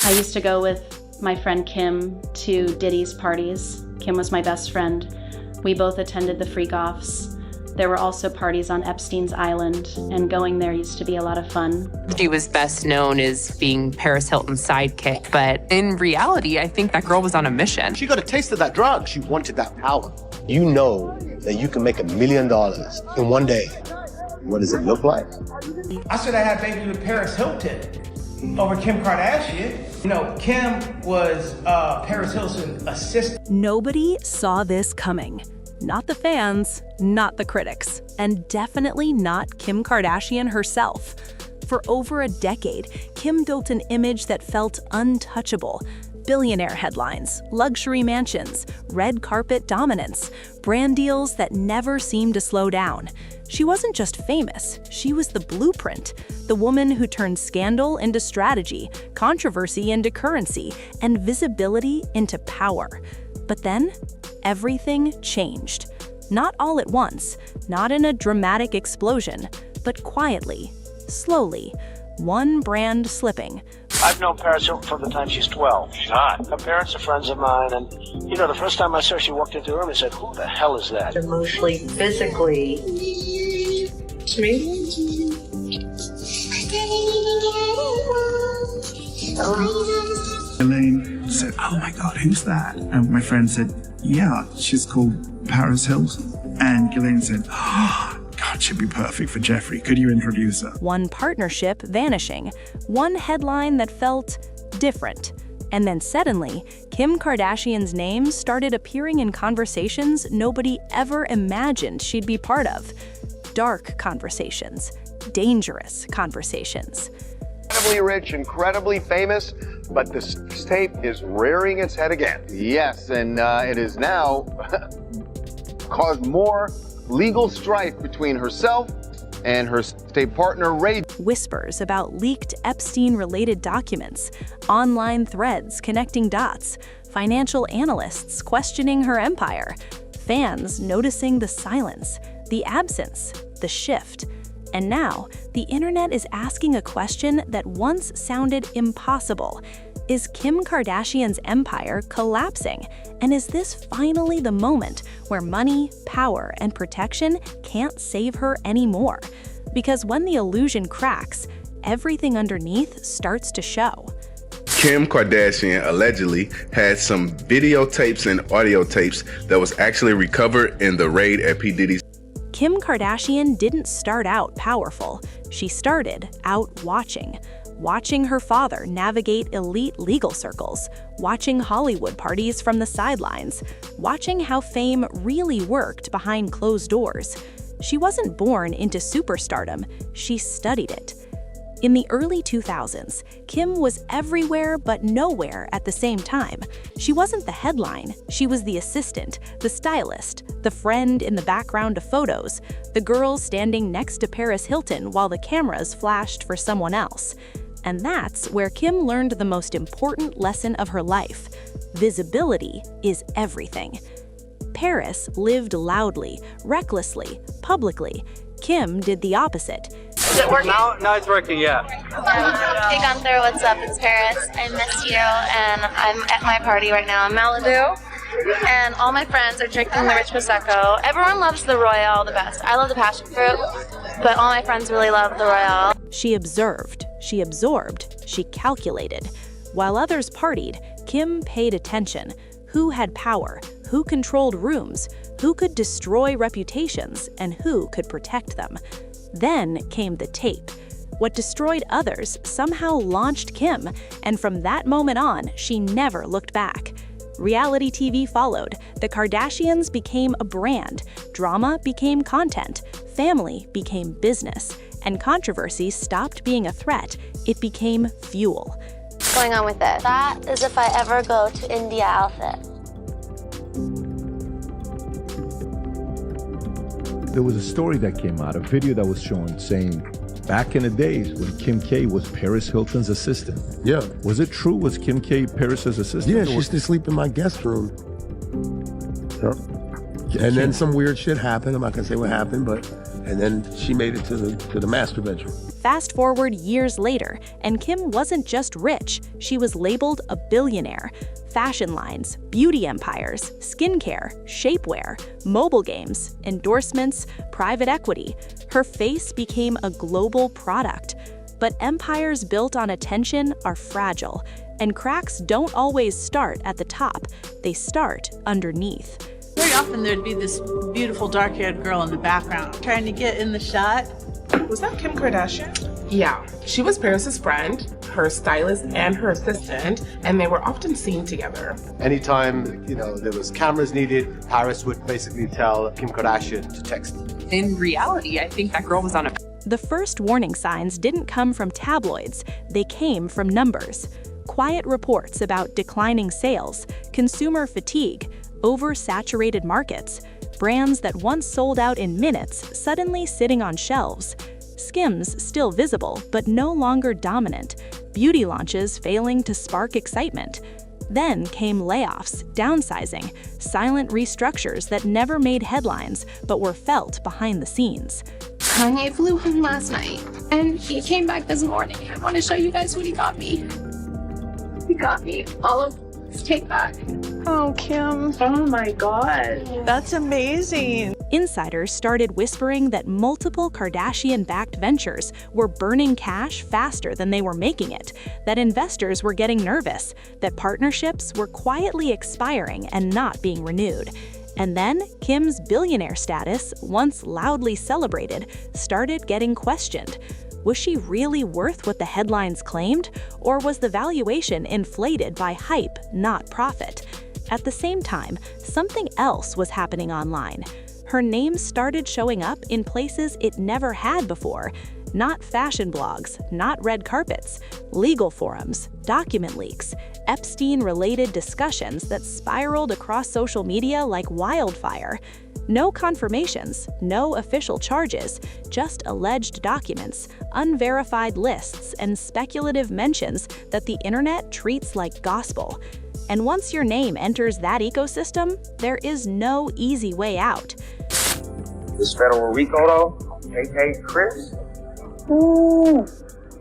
I used to go with my friend Kim to Diddy's parties. Kim was my best friend. We both attended the freak-offs. There were also parties on Epstein's island, and going there used to be a lot of fun. She was best known as being Paris Hilton's sidekick, but in reality, I think that girl was on a mission. She got a taste of that drug. She wanted that power. You know that you can make $1 million in one day. What does it look like? I said I had a baby with Paris Hilton over Kim Kardashian. You know, Kim was Paris Hilton's assistant. Nobody saw this coming. Not the fans, not the critics, and definitely not Kim Kardashian herself. For over a decade, Kim built an image that felt untouchable. Billionaire headlines, luxury mansions, red carpet dominance, brand deals that never seemed to slow down. She wasn't just famous, she was the blueprint, the woman who turned scandal into strategy, controversy into currency, and visibility into power. But then, everything changed. Not all at once, not in a dramatic explosion, but quietly, slowly, one brand slipping. I've known Paris Hilton from the time she's 12. She's hot. Her parents are friends of mine, and, you know, the first time I saw her, she walked into the room and said, "Who the hell is that?" Emotionally, physically. To me? Elaine said, "Oh my God, who's that?" And my friend said, "Yeah, she's called Paris Hilton." And Ghislaine said, "Oh, God, she'd be perfect for Jeffrey. Could you introduce her?" One partnership vanishing, one headline that felt different. And then suddenly, Kim Kardashian's name started appearing in conversations nobody ever imagined she'd be part of. Dark conversations, dangerous conversations. Incredibly rich, incredibly famous, but this tape is rearing its head again. Yes, and it has now caused more legal strife between herself and her state partner, Rove. Whispers about leaked Epstein-related documents, online threads connecting dots, financial analysts questioning her empire, fans noticing the silence, the absence, the shift. And now, the internet is asking a question that once sounded impossible. Is Kim Kardashian's empire collapsing? And is this finally the moment where money, power, and protection can't save her anymore? Because when the illusion cracks, everything underneath starts to show. Kim Kardashian allegedly had some videotapes and audio tapes that was actually recovered in the raid at P. Diddy's. Kim Kardashian didn't start out powerful. She started out watching her father navigate elite legal circles, watching Hollywood parties from the sidelines, watching how fame really worked behind closed doors. She wasn't born into superstardom, she studied it. In the early 2000s, Kim was everywhere but nowhere at the same time. She wasn't the headline, she was the assistant, the stylist, the friend in the background of photos, the girl standing next to Paris Hilton while the cameras flashed for someone else. And that's where Kim learned the most important lesson of her life. Visibility is everything. Paris lived loudly, recklessly, publicly. Kim did the opposite. Is it working? Now it's working, yeah. Hey Gunther, what's up? It's Paris. I missed you, and I'm at my party right now in Malibu. And all my friends are drinking the rich Prosecco. Everyone loves the Royale the best. I love the passion fruit, but all my friends really love the Royale. She observed, she absorbed, she calculated. While others partied, Kim paid attention. Who had power? Who controlled rooms? Who could destroy reputations? And who could protect them? Then came the tape. What destroyed others somehow launched Kim, and from that moment on, she never looked back. Reality TV followed. The Kardashians became a brand. Drama became content. Family became business. And controversy stopped being a threat. It became fuel. What's going on with it? That is if I ever go to India outfit. There was a story that came out, a video that was shown saying, back in the days when Kim K was Paris Hilton's assistant. Yeah. Was it true? Was Kim K Paris's assistant? Yeah, she used to sleep in my guest room. Yeah. And then some weird shit happened. I'm not gonna say what happened, but and then she made it to the master bedroom. Fast forward years later, and Kim wasn't just rich, she was labeled a billionaire. Fashion lines, beauty empires, skincare, shapewear, mobile games, endorsements, private equity. Her face became a global product. But empires built on attention are fragile, and cracks don't always start at the top, they start underneath. Very often there'd be this beautiful dark-haired girl in the background trying to get in the shot. Was that Kim Kardashian? Yeah, she was Paris's friend, her stylist, and her assistant, and they were often seen together. Anytime, there was cameras needed, Paris would basically tell Kim Kardashian to text. In reality, I think that girl was on a... The first warning signs didn't come from tabloids, they came from numbers. Quiet reports about declining sales, consumer fatigue, oversaturated markets, brands that once sold out in minutes suddenly sitting on shelves. Skims still visible, but no longer dominant. Beauty launches failing to spark excitement. Then came layoffs, downsizing, silent restructures that never made headlines, but were felt behind the scenes. Kanye flew home last night, and he came back this morning. I want to show you guys what he got me. He got me all of his take back. Oh, Kim. Oh my God. That's amazing. Insiders started whispering that multiple Kardashian-backed ventures were burning cash faster than they were making it, that investors were getting nervous, that partnerships were quietly expiring and not being renewed. And then Kim's billionaire status, once loudly celebrated, started getting questioned. Was she really worth what the headlines claimed, or was the valuation inflated by hype, not profit? At the same time, something else was happening online. Her name started showing up in places it never had before. Not fashion blogs, not red carpets, legal forums, document leaks, Epstein-related discussions that spiraled across social media like wildfire. No confirmations, no official charges, just alleged documents, unverified lists, and speculative mentions that the internet treats like gospel. And once your name enters that ecosystem, there is no easy way out. This federal RICO though, hey Chris, ooh,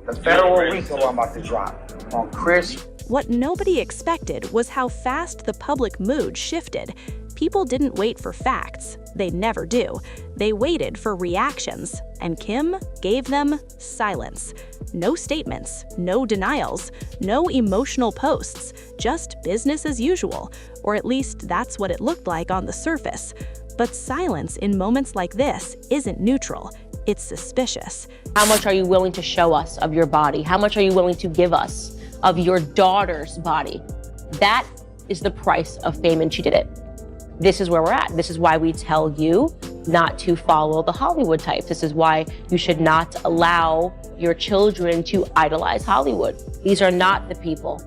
the federal RICO I'm about to drop on Chris. What nobody expected was how fast the public mood shifted. People didn't wait for facts. They never do. They waited for reactions, and Kim gave them silence. No statements, no denials, no emotional posts, just business as usual, or at least that's what it looked like on the surface. But silence in moments like this isn't neutral, it's suspicious. How much are you willing to show us of your body? How much are you willing to give us of your daughter's body? That is the price of fame, and she did it. This is where we're at. This is why we tell you not to follow the Hollywood type. This is why you should not allow your children to idolize Hollywood. These are not the people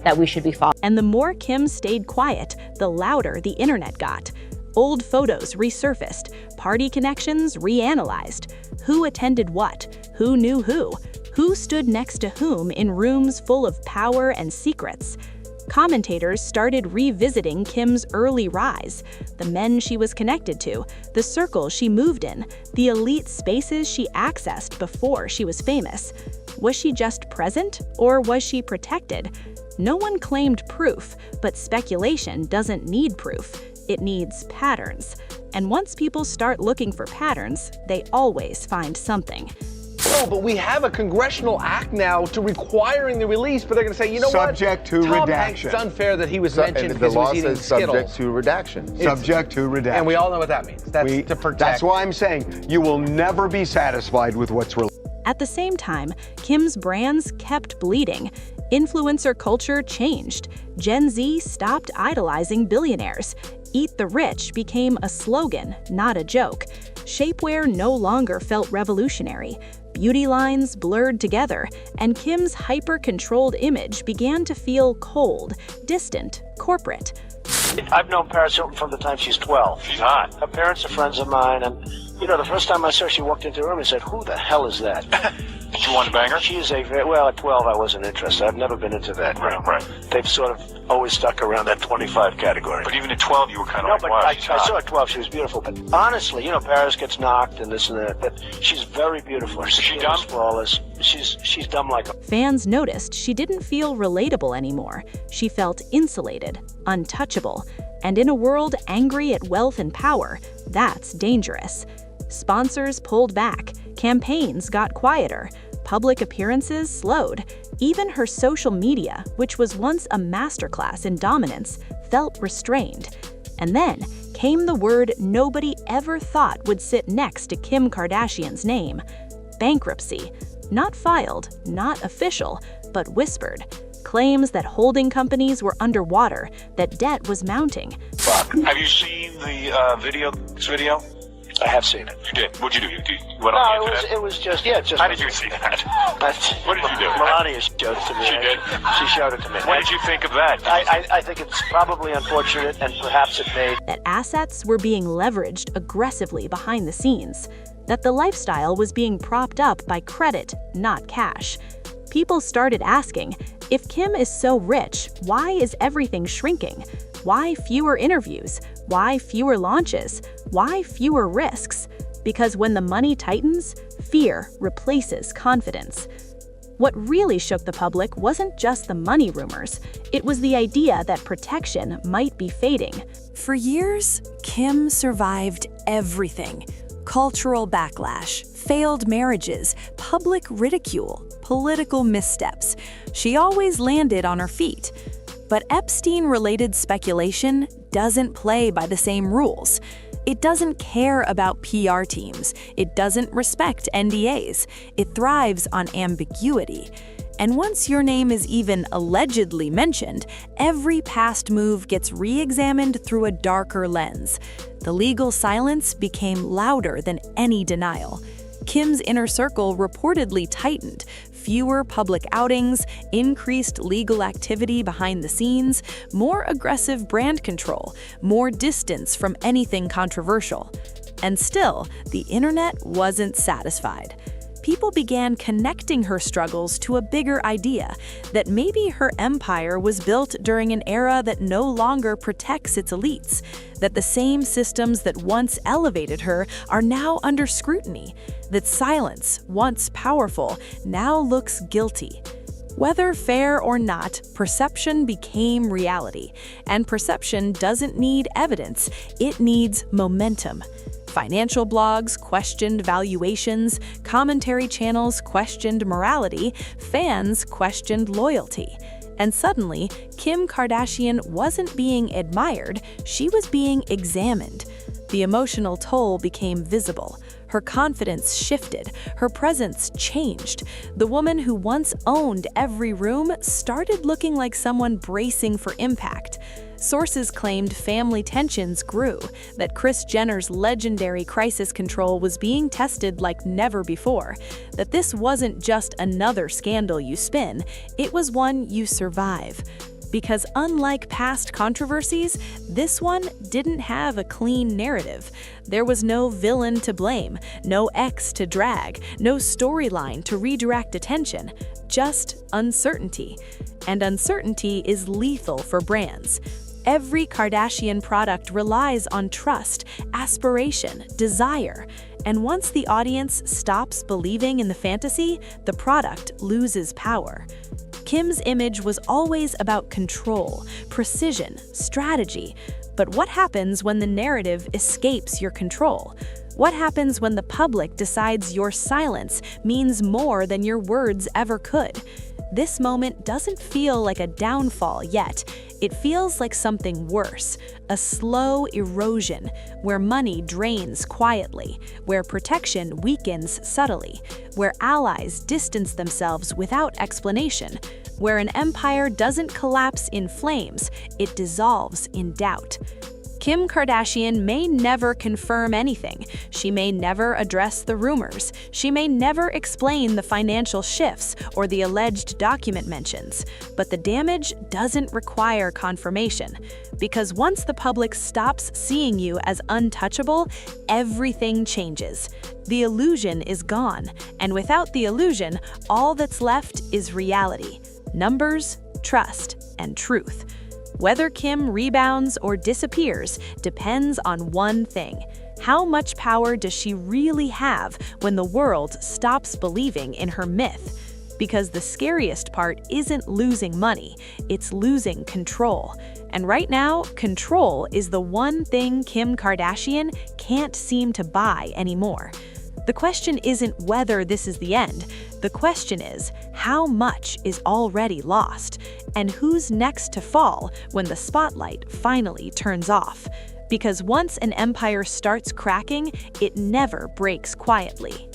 that we should be following. And the more Kim stayed quiet, the louder the internet got. Old photos resurfaced, party connections reanalyzed. Who attended what? Who knew who? Who stood next to whom in rooms full of power and secrets? Commentators started revisiting Kim's early rise, the men she was connected to, the circles she moved in, the elite spaces she accessed before she was famous. Was she just present, or was she protected? No one claimed proof, but speculation doesn't need proof. It needs patterns. And once people start looking for patterns, they always find something. No, but we have a congressional act now to requiring the release, but they're going to say, you know subject what? To Tom redaction. Hanks, it's unfair that he was mentioned because he was eating Skittles. Subject to redaction. Subject to redaction. And we all know what that means. That's to protect. That's why I'm saying you will never be satisfied with what's released. At the same time, Kim's brands kept bleeding. Influencer culture changed. Gen Z stopped idolizing billionaires. Eat the rich became a slogan, not a joke. Shapewear no longer felt revolutionary. Beauty lines blurred together, and Kim's hyper-controlled image began to feel cold, distant, corporate. I've known Paris Hilton from the time she's 12. She's hot. Her parents are friends of mine, and the first time I saw her, she walked into the room and said, "Who the hell is that?" Did you want to bang her? She is a very, well, at 12 I wasn't interested. I've never been into that. Right. They've sort of always stuck around that 25 category. But even at 12 you were kind of like, wow, I saw at 12 she was beautiful. But honestly, Paris gets knocked and this and that, but she's very beautiful. Is she dumb? Flawless. She's dumb like a... Fans noticed she didn't feel relatable anymore. She felt insulated, untouchable, and in a world angry at wealth and power, that's dangerous. Sponsors pulled back, campaigns got quieter, public appearances slowed. Even her social media, which was once a masterclass in dominance, felt restrained. And then came the word nobody ever thought would sit next to Kim Kardashian's name: bankruptcy. Not filed, not official, but whispered. Claims that holding companies were underwater, that debt was mounting. Have you seen the video? I have seen it. You did? What'd you do? You went on the internet? It was just... How did you see that? What did you do? Melania showed it to me. She did? She showed it to me. What did you think of that? I think it's probably unfortunate, and perhaps it made... That assets were being leveraged aggressively behind the scenes. That the lifestyle was being propped up by credit, not cash. People started asking, if Kim is so rich, why is everything shrinking? Why fewer interviews? Why fewer launches? Why fewer risks? Because when the money tightens, fear replaces confidence. What really shook the public wasn't just the money rumors. It was the idea that protection might be fading. For years, Kim survived everything. Cultural backlash, failed marriages, public ridicule, political missteps. She always landed on her feet. But Epstein-related speculation doesn't play by the same rules. It doesn't care about PR teams. It doesn't respect NDAs. It thrives on ambiguity. And once your name is even allegedly mentioned, every past move gets re-examined through a darker lens. The legal silence became louder than any denial. Kim's inner circle reportedly tightened. Fewer public outings, increased legal activity behind the scenes, more aggressive brand control, more distance from anything controversial. And still, the internet wasn't satisfied. People began connecting her struggles to a bigger idea, that maybe her empire was built during an era that no longer protects its elites, that the same systems that once elevated her are now under scrutiny, that silence, once powerful, now looks guilty. Whether fair or not, perception became reality, and perception doesn't need evidence, it needs momentum. Financial blogs questioned valuations, commentary channels questioned morality, fans questioned loyalty. And suddenly, Kim Kardashian wasn't being admired, she was being examined. The emotional toll became visible. Her confidence shifted, her presence changed. The woman who once owned every room started looking like someone bracing for impact. Sources claimed family tensions grew, that Kris Jenner's legendary crisis control was being tested like never before, that this wasn't just another scandal you spin, it was one you survive. Because unlike past controversies, this one didn't have a clean narrative. There was no villain to blame, no ex to drag, no storyline to redirect attention, just uncertainty. And uncertainty is lethal for brands. Every Kardashian product relies on trust, aspiration, desire. And once the audience stops believing in the fantasy, the product loses power. Kim's image was always about control, precision, strategy. But what happens when the narrative escapes your control? What happens when the public decides your silence means more than your words ever could? This moment doesn't feel like a downfall yet. It feels like something worse, a slow erosion, where money drains quietly, where protection weakens subtly, where allies distance themselves without explanation, where an empire doesn't collapse in flames, it dissolves in doubt. Kim Kardashian may never confirm anything. She may never address the rumors. She may never explain the financial shifts or the alleged document mentions. But the damage doesn't require confirmation. Because once the public stops seeing you as untouchable, everything changes. The illusion is gone, and without the illusion, all that's left is reality. Numbers, trust, and truth. Whether Kim rebounds or disappears depends on one thing. How much power does she really have when the world stops believing in her myth? Because the scariest part isn't losing money, it's losing control. And right now, control is the one thing Kim Kardashian can't seem to buy anymore. The question isn't whether this is the end. The question is, how much is already lost? And who's next to fall when the spotlight finally turns off? Because once an empire starts cracking, it never breaks quietly.